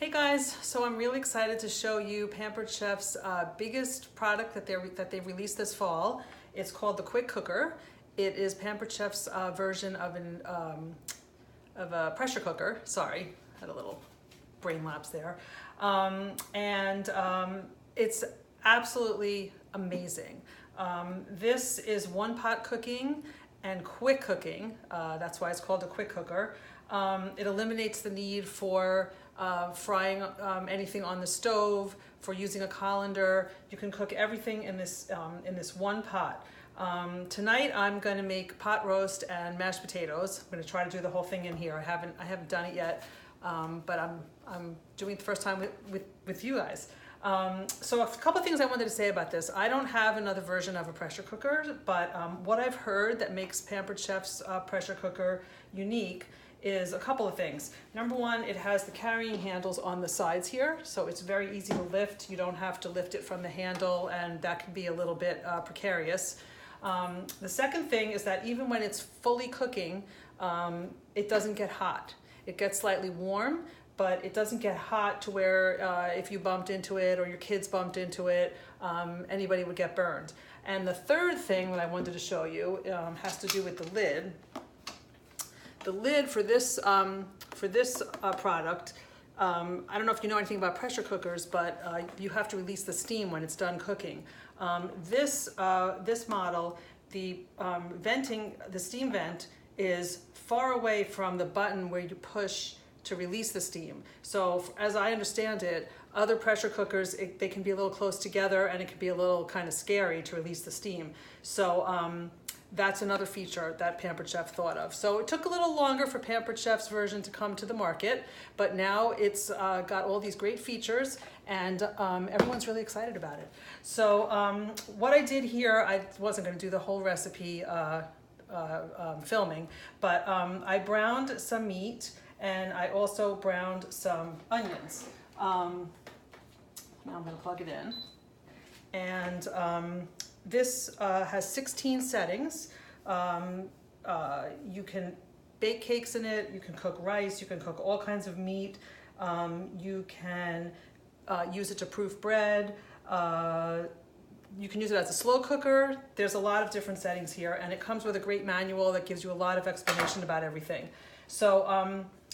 Hey guys, so I'm really excited to show you Pampered Chef's biggest product that they released this fall. It's called the Quick Cooker. It is Pampered Chef's version of a pressure cooker. Sorry, had a little brain lapse there. It's absolutely amazing. This is one pot cooking and quick cooking. That's why it's called a quick cooker. It eliminates the need for frying anything on the stove, for using a colander. You can cook everything in this one pot. Tonight I'm going to make pot roast and mashed potatoes. I'm going to try to do the whole thing in here. I haven't done it yet, but I'm doing it the first time with you guys. So a couple of things I wanted to say about this. I don't have another version of a pressure cooker, but what I've heard that makes Pampered Chef's pressure cooker unique is a couple of things. Number one, it has the carrying handles on the sides here, so it's very easy to lift. You don't have to lift it from the handle, and that can be a little bit precarious. The second thing is that even when it's fully cooking, it doesn't get hot. It gets slightly warm, but it doesn't get hot to where if you bumped into it or your kids bumped into it, anybody would get burned. And the third thing that I wanted to show you has to do with the lid. The lid for this product, I don't know if you know anything about pressure cookers, but you have to release the steam when it's done cooking. This model, the steam vent is far away from the button where you push to release the steam. So as I understand it, other pressure cookers, they can be a little close together and it can be a little kind of scary to release the steam. So that's another feature that Pampered Chef thought of. So it took a little longer for Pampered Chef's version to come to the market, but now it's got all these great features and everyone's really excited about it. So what I did here, I wasn't going to do the whole recipe filming, but I browned some meat and I also browned some onions. Now I'm going to plug it in. And this has 16 settings. You can bake cakes in it, you can cook rice, you can cook all kinds of meat, you can use it to proof bread, you can use it as a slow cooker. There's a lot of different settings here, and it comes with a great manual that gives you a lot of explanation about everything. So I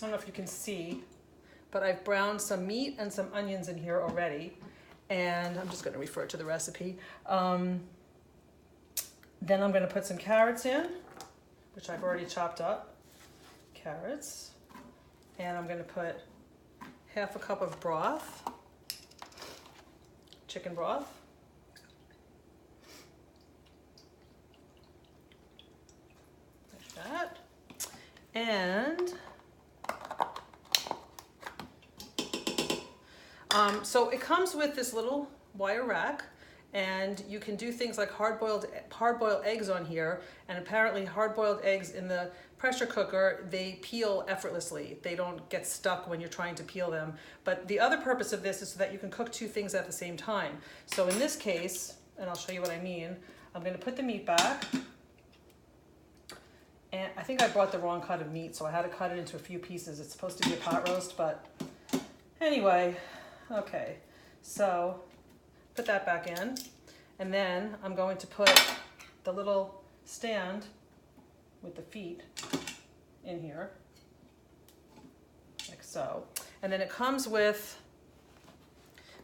don't know if you can see, but I've browned some meat and some onions in here already, and I'm just going to refer to the recipe. Then I'm going to put some carrots in, which I've already chopped up. Carrots. And I'm going to put half a cup of broth, chicken broth. Like that. And so it comes with this little wire rack. And you can do things like hard-boiled eggs on here, and apparently hard-boiled eggs in the pressure cooker, they peel effortlessly. They don't get stuck when you're trying to peel them. But the other purpose of this is so that you can cook two things at the same time. So in this case, and I'll show you what I mean, I'm going to put the meat back. And I think I brought the wrong cut of meat, so I had to cut it into a few pieces. It's supposed to be a pot roast, but anyway, okay. So put that back in, and then I'm going to put the little stand with the feet in here, like so. And then it comes with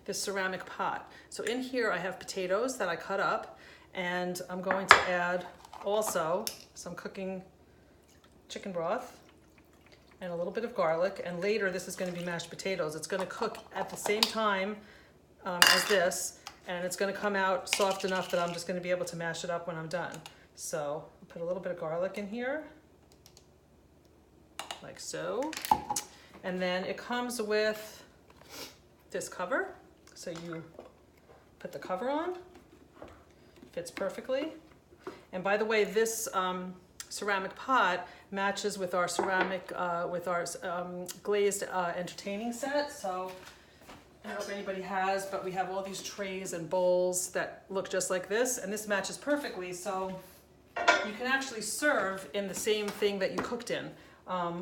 this ceramic pot. So in here I have potatoes that I cut up, and I'm going to add also some cooking chicken broth and a little bit of garlic, and later this is going to be mashed potatoes. It's going to cook at the same time as this, and it's going to come out soft enough that I'm just going to be able to mash it up when I'm done. So I'll put a little bit of garlic in here, like so. And then it comes with this cover. So you put the cover on, fits perfectly. And by the way, this ceramic pot matches with our glazed entertaining set. So I don't know if anybody has, but we have all these trays and bowls that look just like this, and this matches perfectly. So you can actually serve in the same thing that you cooked in,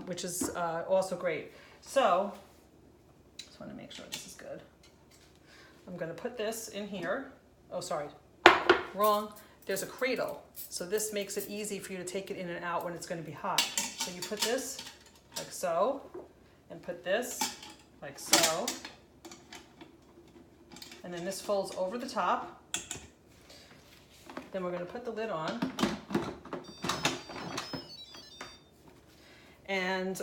which is also great. So just want to make sure this is good. I'm going to put this in here. Oh, sorry, wrong. There's a cradle, so this makes it easy for you to take it in and out when it's going to be hot. So you put this like so, and put this like so, and then this folds over the top. Then we're going to put the lid on. And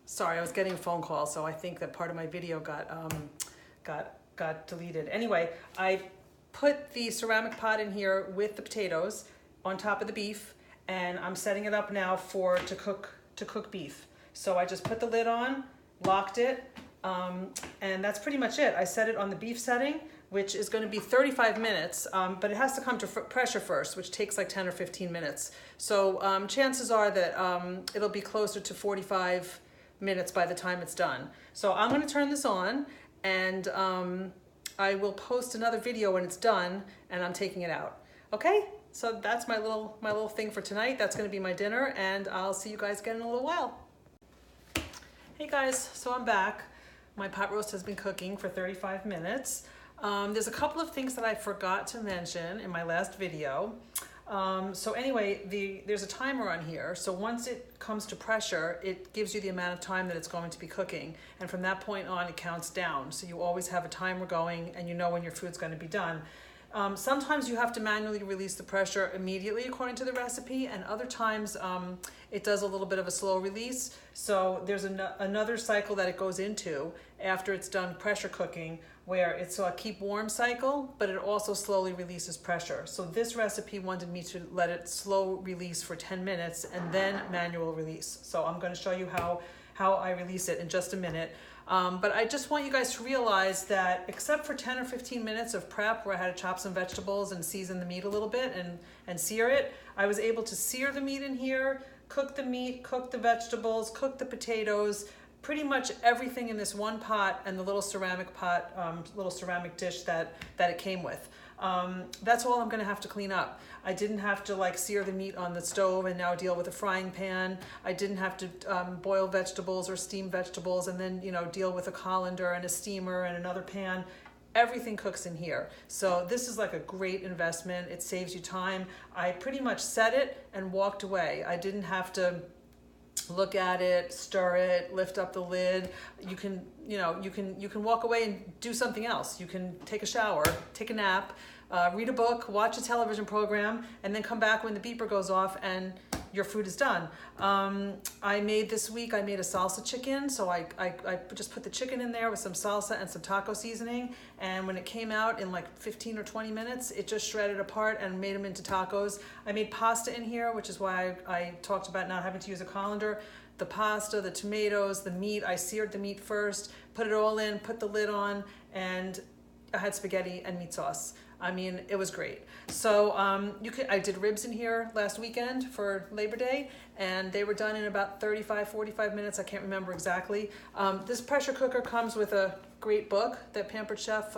sorry, I was getting a phone call, so I think that part of my video got deleted. Anyway, I put the ceramic pot in here with the potatoes on top of the beef, and I'm setting it up now to cook beef. So I just put the lid on, locked it, and that's pretty much it. I set it on the beef setting, which is going to be 35 minutes, but it has to come to pressure first, which takes like 10 or 15 minutes. So chances are that it'll be closer to 45 minutes by the time it's done. So I'm going to turn this on, and I will post another video when it's done and I'm taking it out. Okay, so that's my little thing for tonight. That's going to be my dinner, and I'll see you guys again in a little while. Hey guys, so I'm back. My pot roast has been cooking for 35 minutes. There's a couple of things that I forgot to mention in my last video. So anyway, there's a timer on here. So once it comes to pressure, it gives you the amount of time that it's going to be cooking. And from that point on, it counts down. So you always have a timer going, and you know when your food's going to be done. Sometimes you have to manually release the pressure immediately according to the recipe, and other times it does a little bit of a slow release. So there's another cycle that it goes into after it's done pressure cooking, where it's a keep warm cycle, but it also slowly releases pressure. So this recipe wanted me to let it slow release for 10 minutes and then manual release. So I'm going to show you how I release it in just a minute. But I just want you guys to realize that except for 10 or 15 minutes of prep where I had to chop some vegetables and season the meat a little bit and sear it, I was able to sear the meat in here, cook the meat, cook the vegetables, cook the potatoes, pretty much everything in this one pot and the little ceramic pot, little ceramic dish that it came with. That's all I'm gonna have to clean up. I didn't have to like sear the meat on the stove and now deal with a frying pan. I didn't have to boil vegetables or steam vegetables and then deal with a colander and a steamer and another pan. Everything cooks in here. So this is like a great investment. It saves you time. I pretty much set it and walked away. I didn't have to look at it, stir it, lift up the lid. You can walk away and do something else. You can take a shower, take a nap, read a book, watch a television program, and then come back when the beeper goes off and your food is done. This week I made a salsa chicken, so I just put the chicken in there with some salsa and some taco seasoning, and when it came out in like 15 or 20 minutes, it just shredded apart and made them into tacos. I made pasta in here, which is why I talked about not having to use a colander. The pasta, the tomatoes, the meat, I seared the meat first, put it all in, put the lid on, and I had spaghetti and meat sauce. I mean, it was great. So I did ribs in here last weekend for Labor Day, and they were done in about 35, 45 minutes. I can't remember exactly. This pressure cooker comes with a great book that Pampered Chef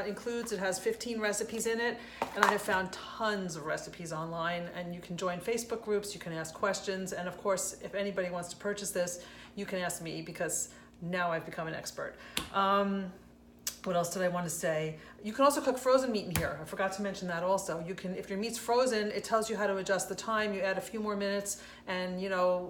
includes. It has 15 recipes in it, and I have found tons of recipes online, and you can join Facebook groups, you can ask questions, and of course, if anybody wants to purchase this, you can ask me because now I've become an expert. What else did I want to say? You can also cook frozen meat in here. I forgot to mention that also. You can, if your meat's frozen, it tells you how to adjust the time. You add a few more minutes, and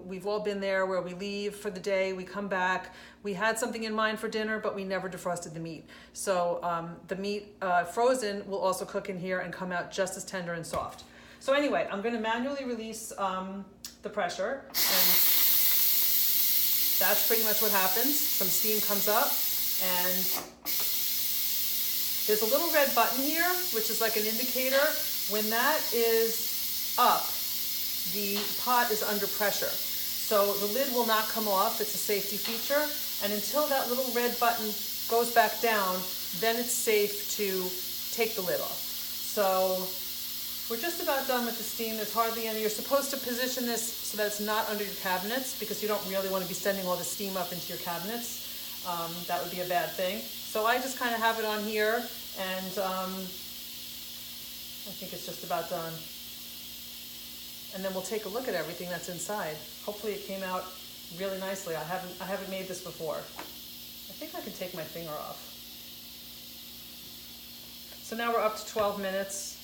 we've all been there where we leave for the day, we come back, we had something in mind for dinner, but we never defrosted the meat. So the meat frozen will also cook in here and come out just as tender and soft. So anyway, I'm going to manually release the pressure, and that's pretty much what happens. Some steam comes up, and there's a little red button here, which is like an indicator. When that is up, the pot is under pressure. So the lid will not come off. It's a safety feature. And until that little red button goes back down, then it's safe to take the lid off. So we're just about done with the steam. There's hardly any. You're supposed to position this so that it's not under your cabinets, because you don't really want to be sending all the steam up into your cabinets. That would be a bad thing. So I just kind of have it on here, and I think it's just about done. And then we'll take a look at everything that's inside. Hopefully it came out really nicely. I haven't made this before. I think I can take my finger off. So now we're up to 12 minutes,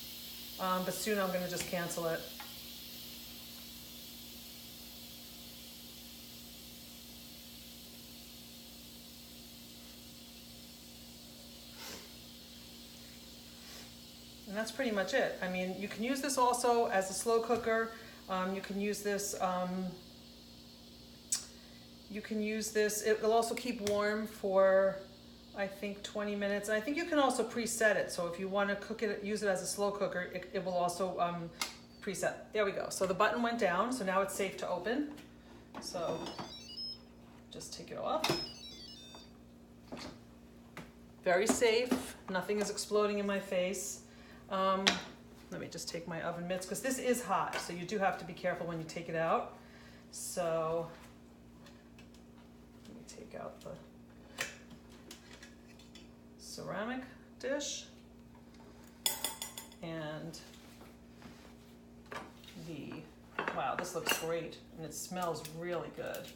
but soon I'm going to just cancel it. And that's pretty much it. I mean, you can use this also as a slow cooker. You can use this, it will also keep warm for, I think, 20 minutes. And I think you can also preset it. So if you want to cook it, use it as a slow cooker, it will also preset. There we go. So the button went down, so now it's safe to open. So just take it off. Very safe, nothing is exploding in my face. Let me just take my oven mitts, because this is hot, so you do have to be careful when you take it out. So let me take out the ceramic dish and wow, this looks great and it smells really good.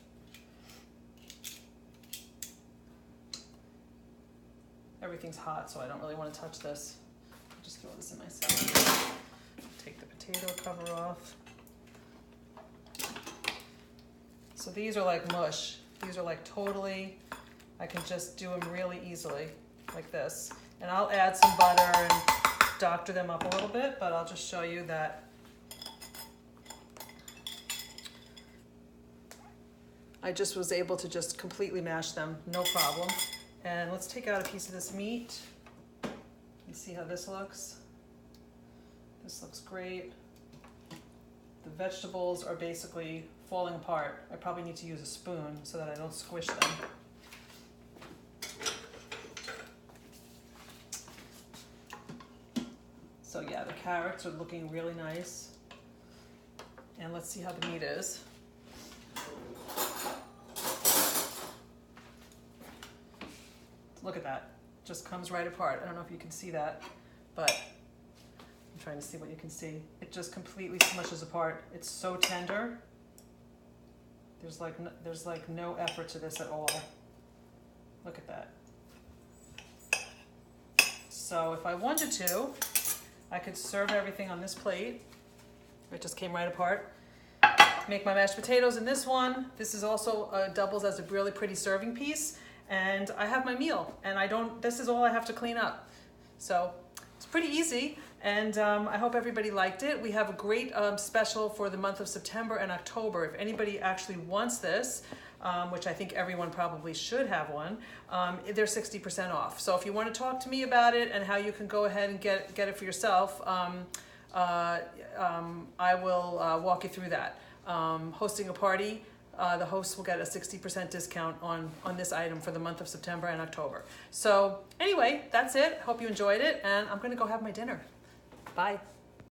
Everything's hot, so I don't really want to touch this. I'll just throw this in my salad. Take the potato cover off. So these are like mush. These are like totally, I can just do them really easily like this. And I'll add some butter and doctor them up a little bit, but I'll just show you that I just was able to just completely mash them, no problem. And let's take out a piece of this meat. You see how this looks? This looks great. The vegetables are basically falling apart. I probably need to use a spoon so that I don't squish them. So yeah, the carrots are looking really nice. And let's see how the meat is. Look at that, just comes right apart. I don't know if you can see that, but I'm trying to see what you can see. It just completely smushes apart. It's so tender. There's like no effort to this at all. Look at that. So if I wanted to, I could serve everything on this plate. It just came right apart. Make my mashed potatoes in this one. This is also doubles as a really pretty serving piece. And I have my meal, and this is all I have to clean up. So it's pretty easy, and I hope everybody liked it. We have a great special for the month of September and October. If anybody actually wants this, which I think everyone probably should have one, they're 60% off. So if you want to talk to me about it and how you can go ahead and get it for yourself, I will walk you through that. Hosting a party. The hosts will get a 60% discount on this item for the month of September and October. So anyway, that's it. Hope you enjoyed it, and I'm going to go have my dinner. Bye.